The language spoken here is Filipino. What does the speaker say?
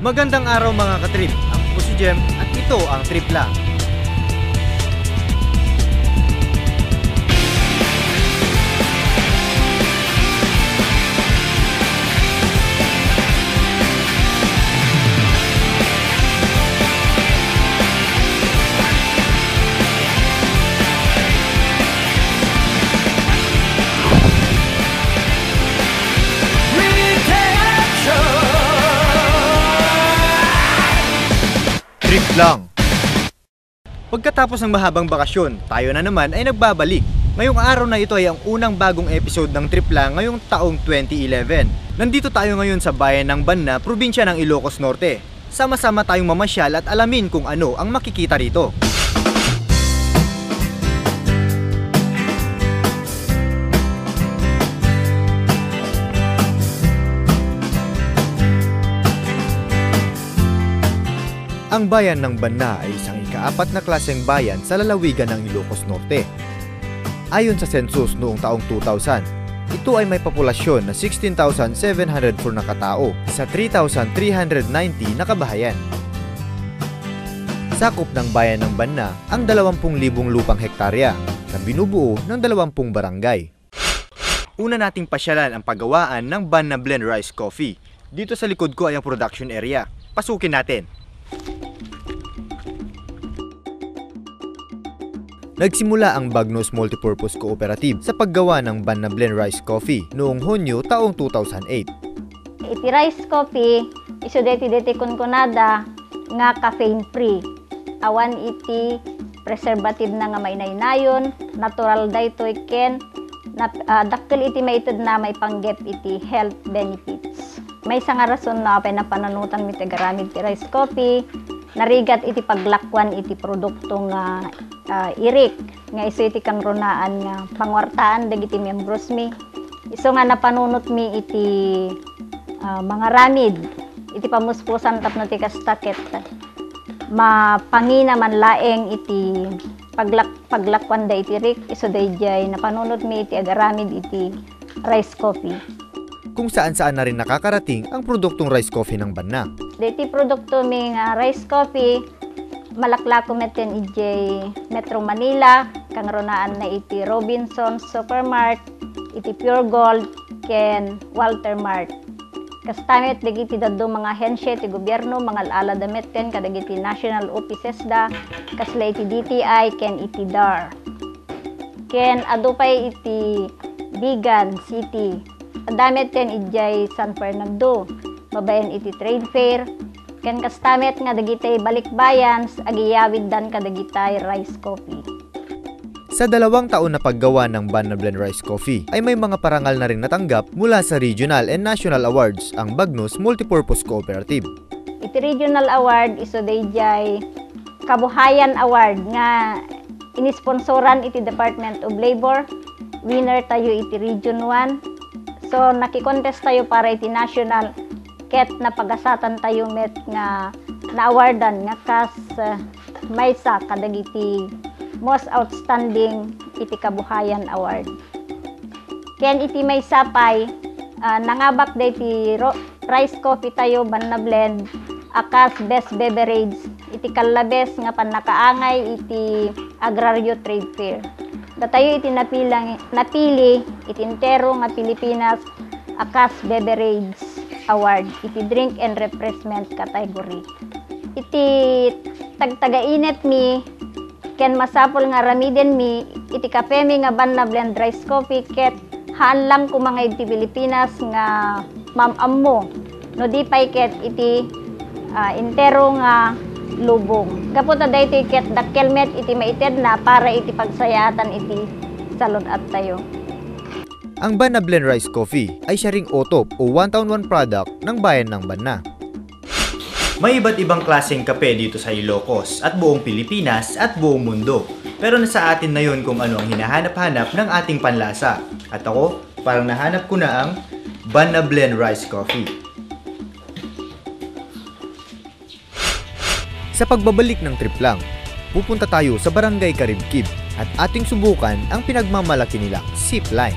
Magandang araw mga katrip, ako po si Jem at ito ang Trip Lang. Trip Lang. Pagkatapos ng mahabang bakasyon, tayo na naman ay nagbabalik. Ngayong araw na ito ay ang unang bagong episode ng Trip Lang ngayong taong 2011. Nandito tayo ngayon sa bayan ng Banna, probinsya ng Ilocos Norte. Sama-sama tayong mamasyal at alamin kung ano ang makikita rito. Ang bayan ng Banna ay isang ika-4 na klaseng bayan sa lalawigan ng Ilocos Norte. Ayon sa census noong taong 2000, ito ay may populasyon na 16,704 na katao sa 3,390 na kabahayan. Sakop ng bayan ng Banna ang 20,000 lupang hektarya na binubuo ng 20 barangay. Una nating pasyalan ang paggawaan ng Banna Blend Rice Coffee. Dito sa likod ko ay ang production area. Pasukin natin. Nagsimula ang Bagnos Multipurpose Cooperative sa paggawa ng Banna Blend Rice Coffee noong Hunyo taong 2008. Iti rice coffee, iso deti kunkunada nga caffeine free. Awan iti preservative na nga mainaynayon, natural daytoy ken dakkel iti maited na may panggep iti health benefits. May isang rason na pananutan mi ti garamid ti rice coffee, narigat iti paglakwan iti produkto nga irik nga iso iti kangrunaan nga pangwartaan dagiti membros mi. Iso nga napanunot mi iti mga ramid iti pamuspusan tapno ti kastaket mapangina man laeng iti paglakwan da iti irik. Iso dayjay napanunot mi iti agaramid iti rice coffee. Kung saan-saan na rin nakakarating ang produktong rice coffee ng Banna. Diti produkto mi nga rice coffee malaklako meten ij Metro Manila, kangrunaan na iti Robinsons Supermart, iti Pure Gold, ken Walter Mart. Kastamet dagiti daddo mga hensya ti gobyerno, mga alada meten kadagiti national offices da, kasla iti DTI ken iti DAR. Ken adupay iti Bigan City. Adamet ken ijay San Fernando, mabayan iti trade fair. Ken kastamet nga dagitay balikbayan agiyawid dan kadagitay rice coffee. Sa 2 taon na paggawa ng Banna Blend Rice Coffee ay may mga parangal na rin natanggap mula sa regional and national awards ang Bagnos Multipurpose Cooperative. Iti regional award iso dayjay Kabuhayan Award nga inisponsoran iti Department of Labor. Winner tayo iti Region 1. So nakikontest tayo para iti national ket napagasatan tayo met nga na-awardan nga kas maysa kadagiti most outstanding iti Kabuhayan Award. Ken iti maysa pay nangabak iti rice coffee tayo Banna Blend akas best beverage iti kalabes nga panakaangay iti Agrario Trade Fair. Datayo iti napili iti entero nga Pilipinas akas beverage award iti drink and refreshment category. Iti tagtagainet mi ken masapol nga ramiden mi iti kape mi nga Banna Blend Rice Coffee ket haan lang ko mga iti Pilipinas nga mamammo no di pay ket iti entero nga lubong. Kaputa daytoy ket dakkel met iti maited na para iti pagsayatan iti salud at tayo. Ang Banna Blend Rice Coffee ay siya ring OTOP o One Town One Product ng bayan ng Banna. May iba't ibang klaseng kape dito sa Ilocos at buong Pilipinas at buong mundo. Pero nasa atin na yon kung ano ang hinahanap-hanap ng ating panlasa. At ako, parang nahanap ko na ang Banna Blend Rice Coffee. Sa pagbabalik ng Trip Lang, pupunta tayo sa Barangay Karibkib at ating subukan ang pinagmamalaki nilang zipline.